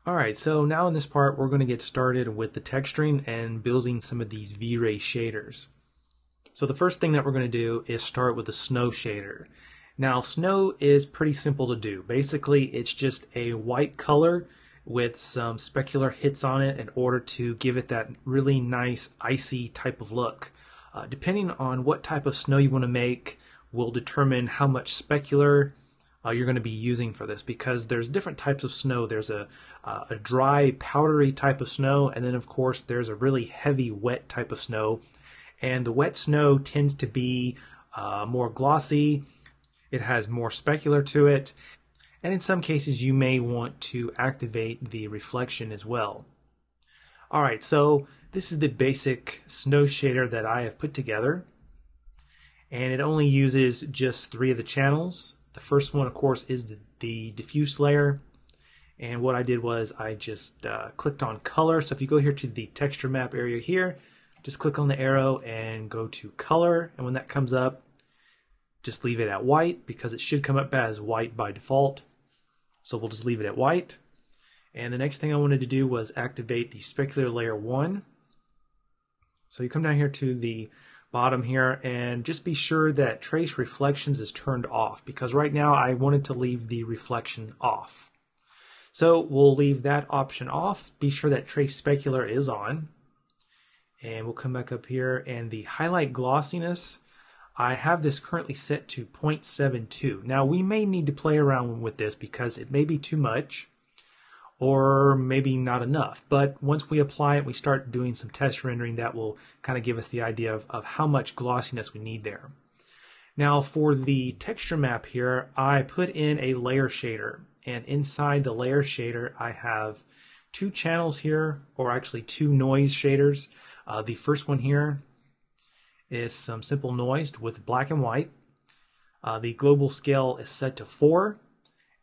Alright, so now in this part we're going to get started with the texturing and building some of these V-Ray shaders. So the first thing that we're going to do is start with the snow shader. Now snow is pretty simple to do. Basically it's just a white color with some specular hits on it in order to give it that really nice icy type of look. Depending on what type of snow you want to make will determine how much specular you're going to be using for this, because there's different types of snow. There's a dry, powdery type of snow, and then of course there's a really heavy, wet type of snow. And the wet snow tends to be more glossy. It has more specular to it, and in some cases you may want to activate the reflection as well. Alright, so this is the basic snow shader that I have put together, and it only uses just 3 of the channels. The first one, of course, is the diffuse layer, and what I did was I just clicked on color. So if you go here to the texture map area here, just click on the arrow and go to color, and when that comes up, just leave it at white, because it should come up as white by default. So we'll just leave it at white. And the next thing I wanted to do was activate the specular layer 1. So you come down here to the bottom here and just be sure that trace reflections is turned off, because right now I wanted to leave the reflection off. So we'll leave that option off. Be sure that trace specular is on, and we'll come back up here, and the highlight glossiness, I have this currently set to 0.72. Now we may need to play around with this because it may be too much or maybe not enough, but once we apply it, we start doing some test rendering, that will kind of give us the idea of how much glossiness we need there. Now for the texture map here, I put in a layer shader, and inside the layer shader I have 2 channels here, or actually 2 noise shaders. The first one here is some simple noise with black and white. The global scale is set to 4.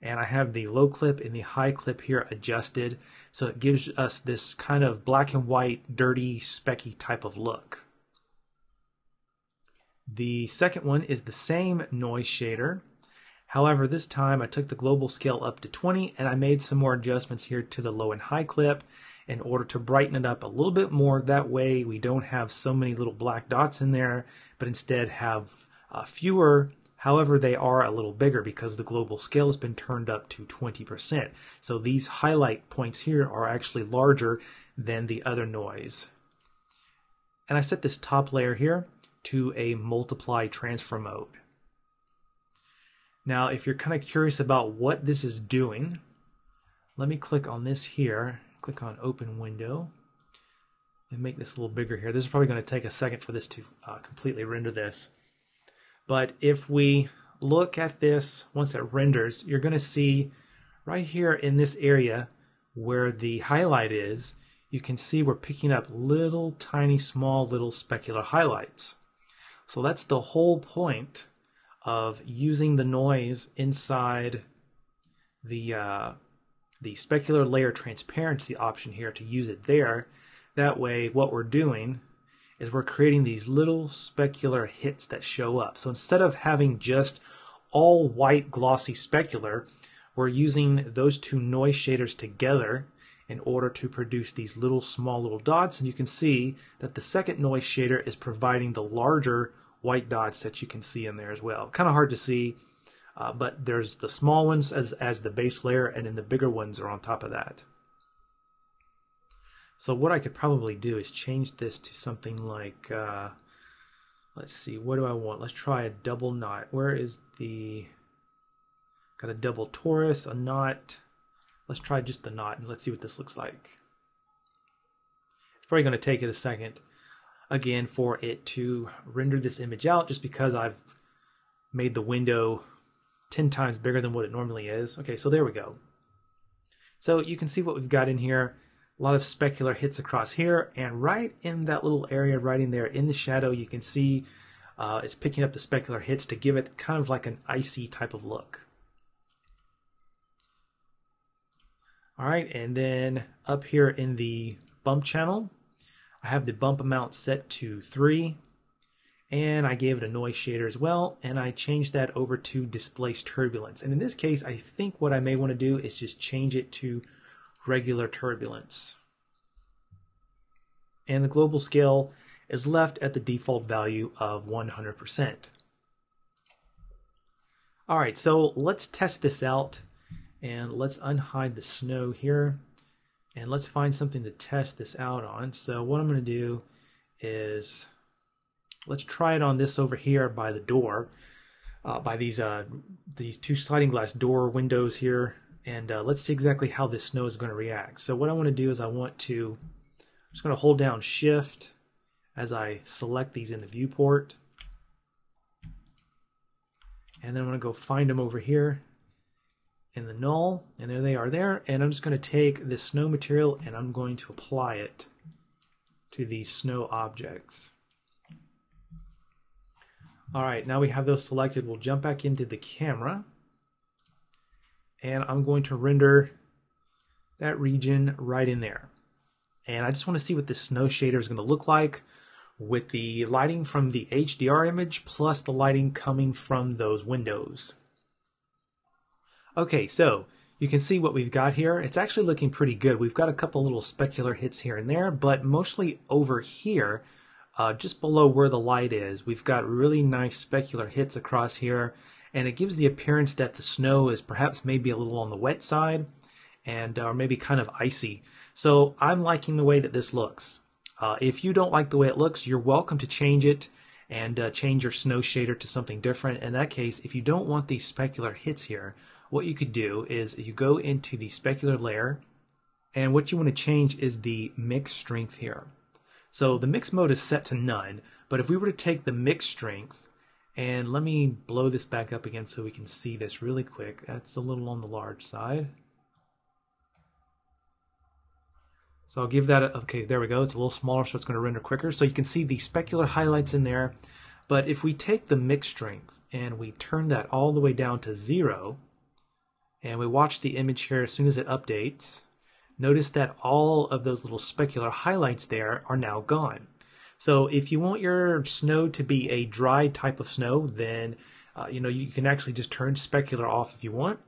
And I have the low clip and the high clip here adjusted, so it gives us this kind of black and white, dirty, specky type of look. The second one is the same noise shader. However, this time I took the global scale up to 20, and I made some more adjustments here to the low and high clip in order to brighten it up a little bit more. That way we don't have so many little black dots in there, but instead have fewer. However, they are a little bigger because the global scale has been turned up to 20%. So these highlight points here are actually larger than the other noise. And I set this top layer here to a multiply transfer mode. Now, if you're kind of curious about what this is doing, let me click on this here, click on open window, and make this a little bigger here. This is probably going to take a second for this to completely render this. But if we look at this, once it renders, you're going to see right here in this area where the highlight is, you can see we're picking up little tiny small little specular highlights. So that's the whole point of using the noise inside the specular layer transparency option here, to use it there. That way what we're doing is we're creating these little specular hits that show up. So instead of having just all white glossy specular, we're using those 2 noise shaders together in order to produce these little small little dots. And you can see that the second noise shader is providing the larger white dots that you can see in there as well. Kind of hard to see, but there's the small ones as the base layer, and then the bigger ones are on top of that. So what I could probably do is change this to something like, let's see, what do I want? Let's try a double knot. Where is the, got a double torus, a knot. Let's try just the knot, and let's see what this looks like. It's probably going to take it a second, again, for it to render this image out, just because I've made the window 10 times bigger than what it normally is. Okay, so there we go. So you can see what we've got in here. A lot of specular hits across here, and right in that little area right in there in the shadow, you can see it's picking up the specular hits to give it kind of like an icy type of look. Alright, and then up here in the bump channel, I have the bump amount set to 3, and I gave it a noise shader as well, and I changed that over to displaced turbulence. And in this case, I think what I may want to do is just change it to regular turbulence. And the global scale is left at the default value of 100%. All right, so let's test this out, and let's unhide the snow here, and let's find something to test this out on. So what I'm going to do is let's try it on this over here by the door, by these two sliding glass door windows here, and let's see exactly how this snow is going to react. So what I want to do is I'm just going to hold down Shift as I select these in the viewport. And then I'm going to go find them over here in the null, and there they are there. And I'm just going to take this snow material and I'm going to apply it to these snow objects. All right, now we have those selected. We'll jump back into the camera, and I'm going to render that region right in there. And I just want to see what this snow shader is going to look like with the lighting from the HDR image plus the lighting coming from those windows. Okay, so you can see what we've got here. It's actually looking pretty good. We've got a couple little specular hits here and there, but mostly over here, just below where the light is, we've got really nice specular hits across here, and it gives the appearance that the snow is perhaps maybe a little on the wet side, and or maybe kind of icy. So I'm liking the way that this looks. If you don't like the way it looks, you're welcome to change it and change your snow shader to something different. In that case, if you don't want these specular hits here, what you could do is you go into the specular layer, and what you want to change is the mix strength here. So the mix mode is set to none, but if we were to take the mix strength, and let me blow this back up again so we can see this really quick. That's a little on the large side. So I'll give that okay, there we go. It's a little smaller, so it's going to render quicker. So you can see the specular highlights in there. But if we take the mix strength and we turn that all the way down to 0, and we watch the image here as soon as it updates, notice that all of those little specular highlights there are now gone. So if you want your snow to be a dry type of snow, then you can actually just turn specular off if you want.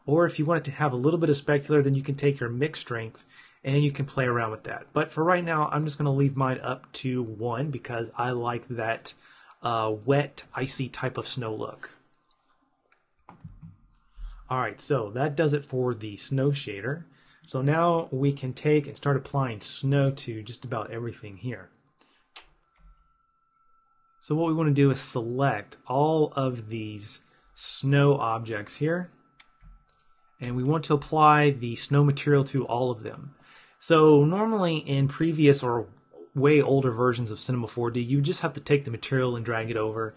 Or if you want it to have a little bit of specular, then you can take your mix strength and you can play around with that. But for right now, I'm just going to leave mine up to 1 because I like that wet, icy type of snow look. Alright, so that does it for the snow shader. So now we can take and start applying snow to just about everything here. So what we want to do is select all of these snow objects here, and we want to apply the snow material to all of them. So normally in previous or way older versions of Cinema 4D, you just have to take the material and drag it over.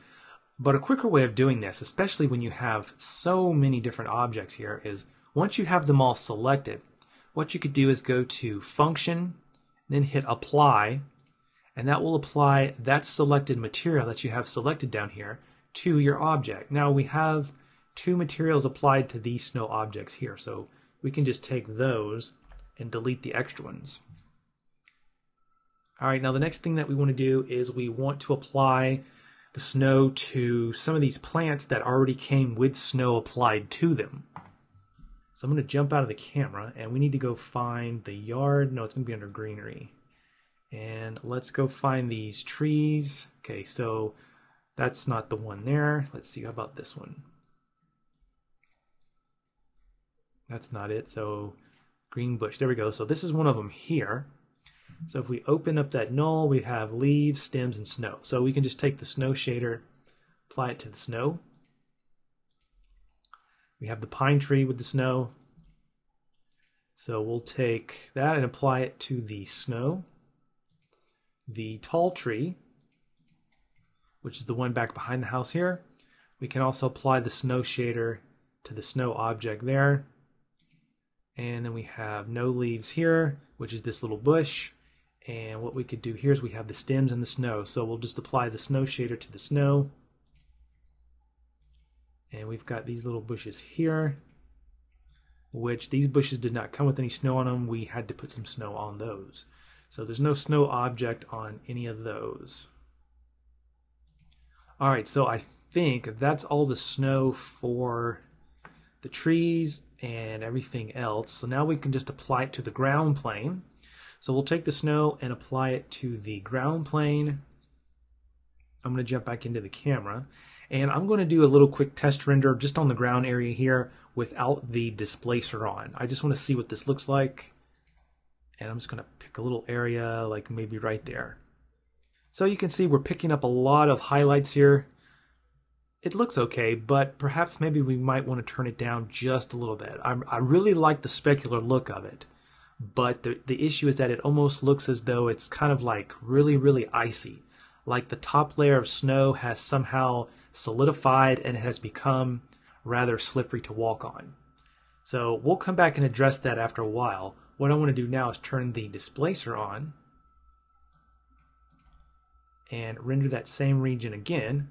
But a quicker way of doing this, especially when you have so many different objects here, is once you have them all selected, what you could do is go to Function, then hit Apply, and that will apply that selected material that you have selected down here to your object. Now we have 2 materials applied to these snow objects here, so we can just take those and delete the extra ones. Alright, now the next thing that we want to do is we want to apply the snow to some of these plants that already came with snow applied to them. So I'm going to jump out of the camera, and we need to go find the yard. No, it's going to be under greenery. And let's go find these trees. Okay, so that's not the one there. Let's see, how about this one? That's not it, so green bush. There we go. So this is one of them here. So if we open up that null, we have leaves, stems, and snow. So we can just take the snow shader, apply it to the snow. We have the pine tree with the snow. So we'll take that and apply it to the snow. The tall tree, which is the one back behind the house here, we can also apply the snow shader to the snow object there. And then we have no leaves here, which is this little bush. And what we could do here is we have the stems and the snow. So we'll just apply the snow shader to the snow. And we've got these little bushes here, which these bushes did not come with any snow on them. We had to put some snow on those. So there's no snow object on any of those. Alright, so I think that's all the snow for the trees and everything else. So now we can just apply it to the ground plane. So we'll take the snow and apply it to the ground plane. I'm going to jump back into the camera, and I'm going to do a little quick test render just on the ground area here without the displacer on. I just want to see what this looks like, and I'm just going to pick a little area like maybe right there. So you can see we're picking up a lot of highlights here. It looks okay, but perhaps maybe we might want to turn it down just a little bit. I really like the specular look of it, but the issue is that it almost looks as though it's kind of like really icy. Like the top layer of snow has somehow solidified and it has become rather slippery to walk on. So we'll come back and address that after a while. What I want to do now is turn the displacer on and render that same region again.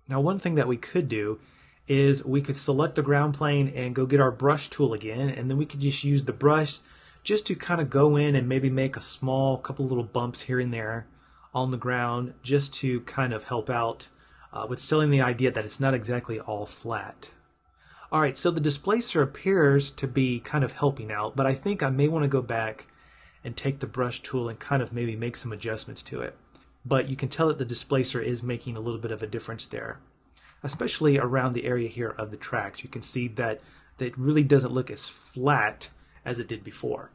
Now one thing that we could do is we could select the ground plane and go get our brush tool again, and then we could just use the brush just to kind of go in and maybe make a small couple little bumps here and there on the ground, just to kind of help out with selling the idea that it's not exactly all flat. Alright, so the displacer appears to be kind of helping out, but I think I may want to go back and take the brush tool and kind of maybe make some adjustments to it. But you can tell that the displacer is making a little bit of a difference there, especially around the area here of the tracks. You can see that it really doesn't look as flat as it did before.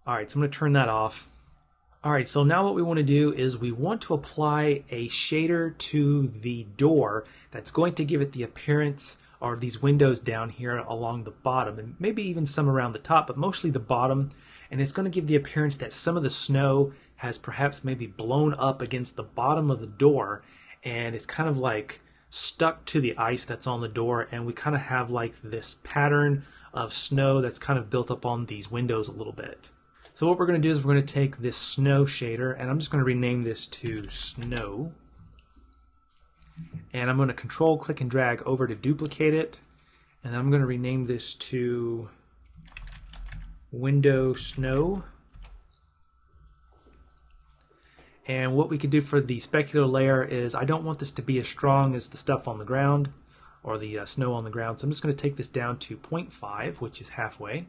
Alright, so I'm going to turn that off. Alright, so now what we want to do is we want to apply a shader to the door that's going to give it the appearance, or these windows down here along the bottom, and maybe even some around the top, but mostly the bottom. And it's going to give the appearance that some of the snow has perhaps maybe blown up against the bottom of the door, and it's kind of like stuck to the ice that's on the door, and we kind of have like this pattern of snow that's kind of built up on these windows a little bit. So what we're going to do is we're going to take this snow shader, and I'm just going to rename this to snow, and I'm going to control click and drag over to duplicate it, and I'm going to rename this to window snow. And what we could do for the specular layer is I don't want this to be as strong as the stuff on the ground, or the snow on the ground, so I'm just going to take this down to 0.5, which is halfway.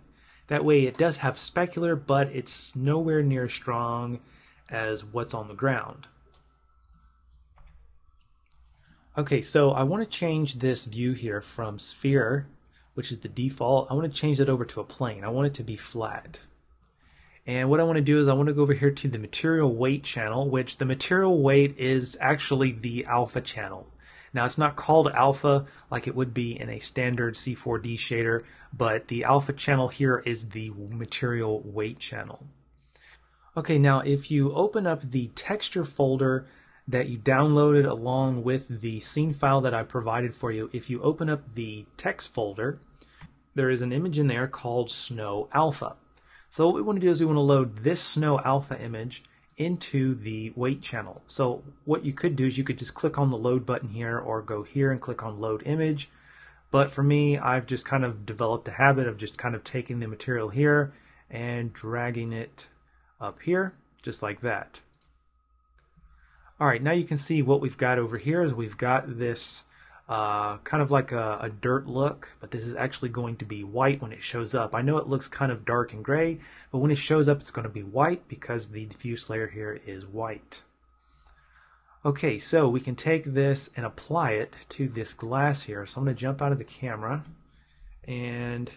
That way it does have specular, but it's nowhere near as strong as what's on the ground. Okay, so I want to change this view here from sphere, which is the default. I want to change it over to a plane. I want it to be flat. And what I want to do is I want to go over here to the material weight channel, which the material weight is actually the alpha channel. Now it's not called alpha like it would be in a standard C4D shader, but the alpha channel here is the material weight channel. Okay, now if you open up the texture folder that you downloaded along with the scene file that I provided for you, if you open up the text folder, there is an image in there called Snow Alpha. So what we want to do is we want to load this Snow Alpha image into the weight channel. So what you could do is you could just click on the load button here, or go here and click on load image. But for me, I've just kind of developed a habit of just kind of taking the material here and dragging it up here, just like that. Alright, now you can see what we've got over here is we've got this kind of like a dirt look, but this is actually going to be white when it shows up. I know it looks kind of dark and gray, but when it shows up it's going to be white because the diffuse layer here is white. Okay, so we can take this and apply it to this glass here. So I'm going to jump out of the camera and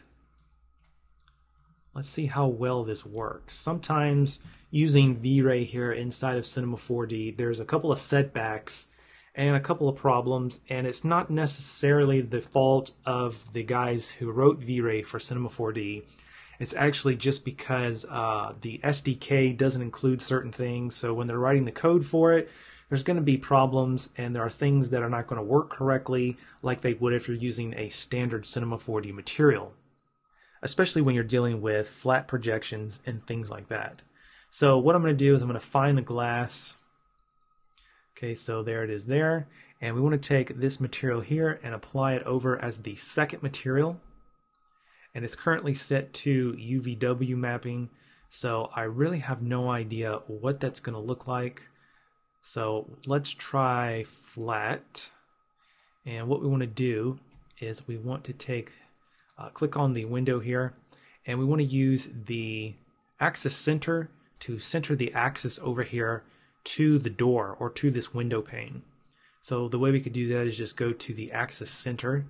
let's see how well this works. Sometimes using V-Ray here inside of Cinema 4D, there's a couple of setbacks and a couple of problems, and it's not necessarily the fault of the guys who wrote V-Ray for Cinema 4D. It's actually just because the SDK doesn't include certain things, so when they're writing the code for it, there's going to be problems, and there are things that are not going to work correctly like they would if you're using a standard Cinema 4D material, especially when you're dealing with flat projections and things like that. So what I'm going to do is I'm going to find the glass. Okay, so there it is there. And we want to take this material here and apply it over as the second material. And it's currently set to UVW mapping, so I really have no idea what that's going to look like. So let's try flat. And what we want to do is we want to take click on the window here, and we want to use the axis center to center the axis over here to the door or to this window pane. So the way we could do that is just go to the axis center,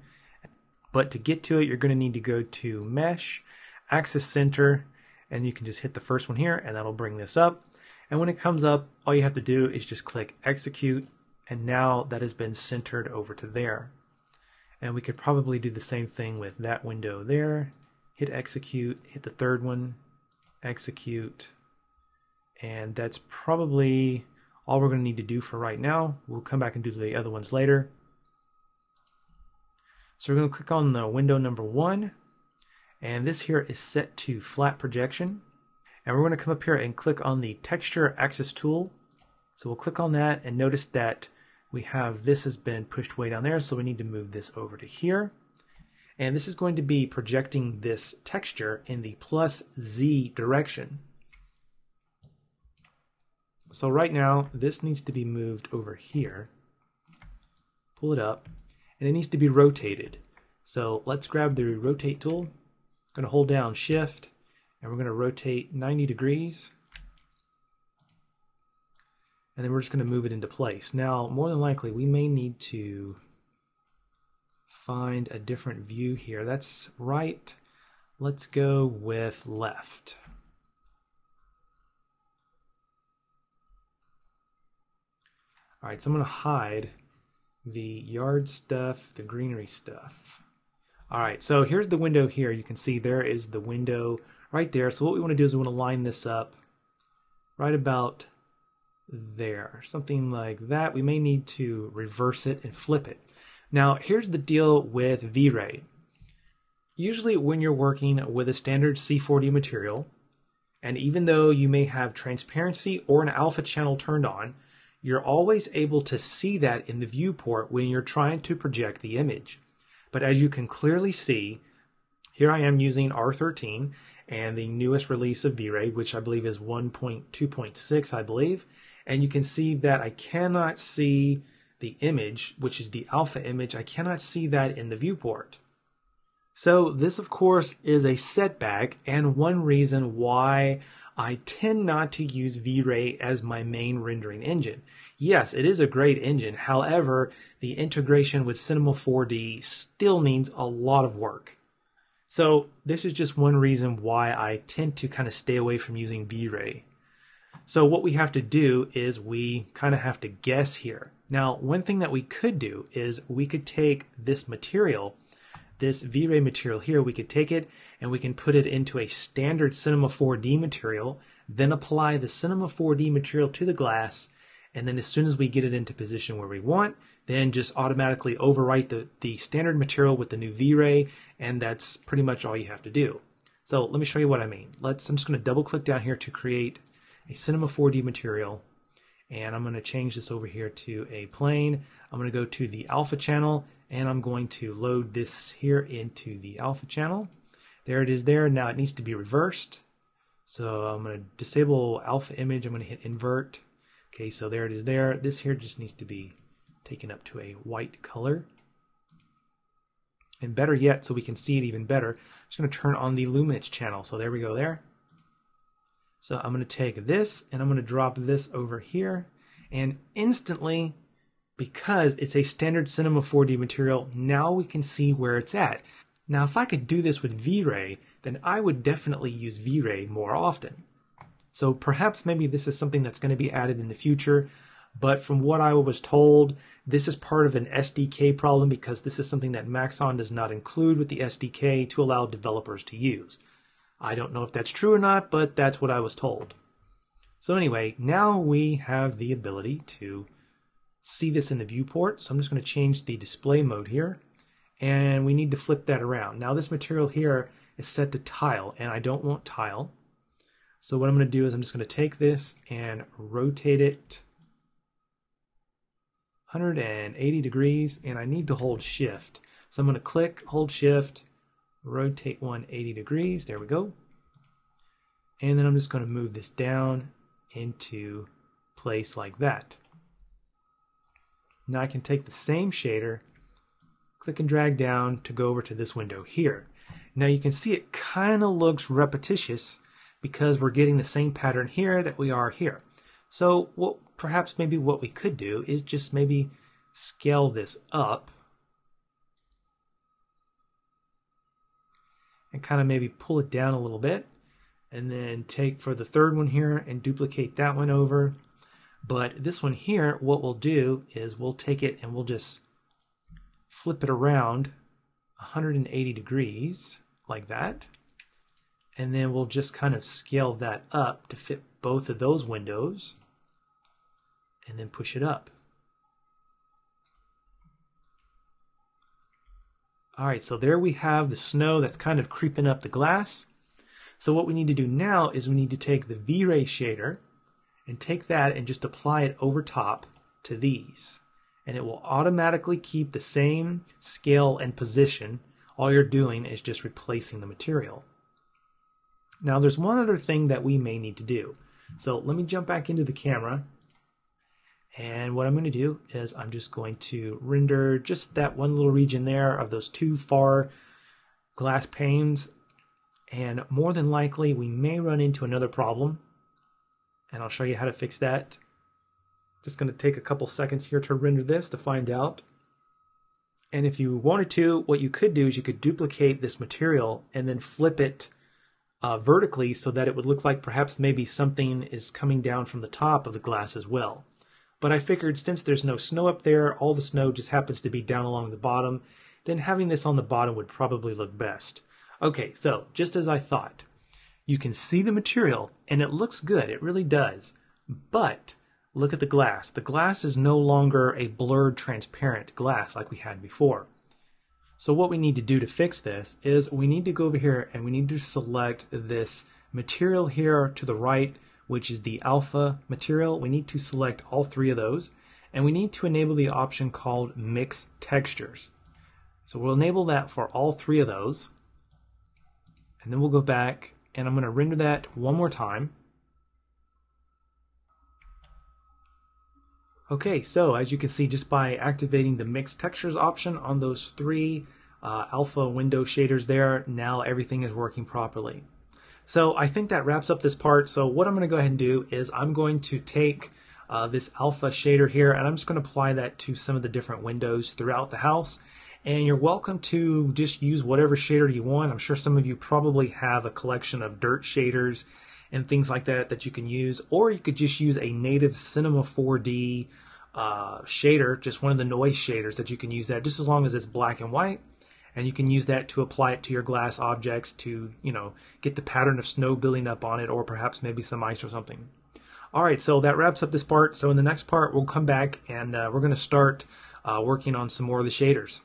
but to get to it you're going to need to go to Mesh, Axis Center, and you can just hit the first one here and that'll bring this up. And when it comes up, all you have to do is just click Execute, and now that has been centered over to there. And we could probably do the same thing with that window there. Hit Execute, hit the third one, Execute, and that's probably all we're going to need to do for right now. We'll come back and do the other ones later. So we're going to click on the window number 1, and this here is set to flat projection. And we're going to come up here and click on the texture axis tool. So we'll click on that and notice that we have this has been pushed way down there, so we need to move this over to here. And this is going to be projecting this texture in the +Z direction. So right now this needs to be moved over here. Pull it up, and it needs to be rotated. So let's grab the rotate tool. I'm going to hold down Shift, and we're going to rotate 90 degrees. And then we're just going to move it into place. Now, more than likely, we may need to find a different view here. That's right. Let's go with left. All right, so I'm going to hide the yard stuff, the greenery stuff. All right, so here's the window here. You can see there is the window right there. So what we want to do is we want to line this up right about there, something like that. We may need to reverse it and flip it. Now, here's the deal with V-Ray. Usually when you're working with a standard C4D material, and even though you may have transparency or an alpha channel turned on, you're always able to see that in the viewport when you're trying to project the image. But as you can clearly see, here I am using R13 and the newest release of V-Ray, which I believe is 1.2.6, I believe. And you can see that I cannot see the image, which is the alpha image. I cannot see that in the viewport. So this, of course, is a setback, and one reason why I tend not to use V-Ray as my main rendering engine. Yes, it is a great engine. However, the integration with Cinema 4D still needs a lot of work. So this is just one reason why I tend to kind of stay away from using V-Ray. So what we have to do is we kind of have to guess here. Now, one thing that we could do is we could take this material, this V-Ray material here, we could take it and we can put it into a standard Cinema 4D material, then apply the Cinema 4D material to the glass, and then as soon as we get it into position where we want, then just automatically overwrite the standard material with the new V-Ray, and that's pretty much all you have to do. So let me show you what I mean. I'm just going to double click down here to create a Cinema 4D material, and I'm going to change this over here to a plane. I'm going to go to the alpha channel, and I'm going to load this here into the alpha channel. There it is there. Now it needs to be reversed. So I'm going to disable alpha image. I'm going to hit invert. Okay, so there it is there. This here just needs to be taken up to a white color. And better yet, so we can see it even better, I'm just going to turn on the luminance channel. So there we go there. So I'm going to take this and I'm going to drop this over here, and instantly, because it's a standard Cinema 4D material, now we can see where it's at. Now if I could do this with V-Ray, then I would definitely use V-Ray more often. So perhaps maybe this is something that's going to be added in the future, but from what I was told, this is part of an SDK problem because this is something that Maxon does not include with the SDK to allow developers to use. I don't know if that's true or not, but that's what I was told. So anyway, now we have the ability to see this in the viewport. So I'm just going to change the display mode here, and we need to flip that around. Now this material here is set to tile, and I don't want tile. So what I'm going to do is I'm just going to take this and rotate it 180 degrees, and I need to hold shift. So I'm going to click, hold shift, rotate 180 degrees. There we go. And then I'm just going to move this down into place like that. Now I can take the same shader, click and drag down to go over to this window here. Now you can see it kind of looks repetitious because we're getting the same pattern here that we are here. So perhaps maybe what we could do is just maybe scale this up and kind of maybe pull it down a little bit, and then take for the third one here and duplicate that one over. But this one here, what we'll do is we'll take it and we'll just flip it around 180 degrees like that. And then we'll just kind of scale that up to fit both of those windows and then push it up. All right, so there we have the snow that's kind of creeping up the glass. So what we need to do now is we need to take the V-Ray shader and take that and just apply it over top to these. And it will automatically keep the same scale and position. All you're doing is just replacing the material. Now there's one other thing that we may need to do. So let me jump back into the camera. And what I'm going to do is I'm just going to render just that one little region there of those two far glass panes. And more than likely we may run into another problem. And I'll show you how to fix that. Just going to take a couple seconds here to render this to find out. And if you wanted to, what you could do is you could duplicate this material and then flip it vertically so that it would look like perhaps maybe something is coming down from the top of the glass as well. But I figured since there's no snow up there, all the snow just happens to be down along the bottom, then having this on the bottom would probably look best. Okay, so just as I thought, you can see the material and it looks good, it really does. But look at the glass. The glass is no longer a blurred transparent glass like we had before. So what we need to do to fix this is we need to go over here and we need to select this material here to the right, which is the alpha material. We need to select all three of those, and we need to enable the option called Mix Textures. So we'll enable that for all three of those, and then we'll go back and I'm going to render that one more time. Okay, so as you can see, just by activating the Mix Textures option on those three alpha window shaders there, now everything is working properly. So I think that wraps up this part. So what I'm going to go ahead and do is I'm going to take this alpha shader here and I'm just going to apply that to some of the different windows throughout the house. And you're welcome to just use whatever shader you want. I'm sure some of you probably have a collection of dirt shaders and things like that that you can use, or you could just use a native Cinema 4D shader, just one of the noise shaders that you can use that just as long as it's black and white, and you can use that to apply it to your glass objects to, you know, get the pattern of snow building up on it, or perhaps maybe some ice or something. Alright, so that wraps up this part. So in the next part we'll come back and we're going to start working on some more of the shaders.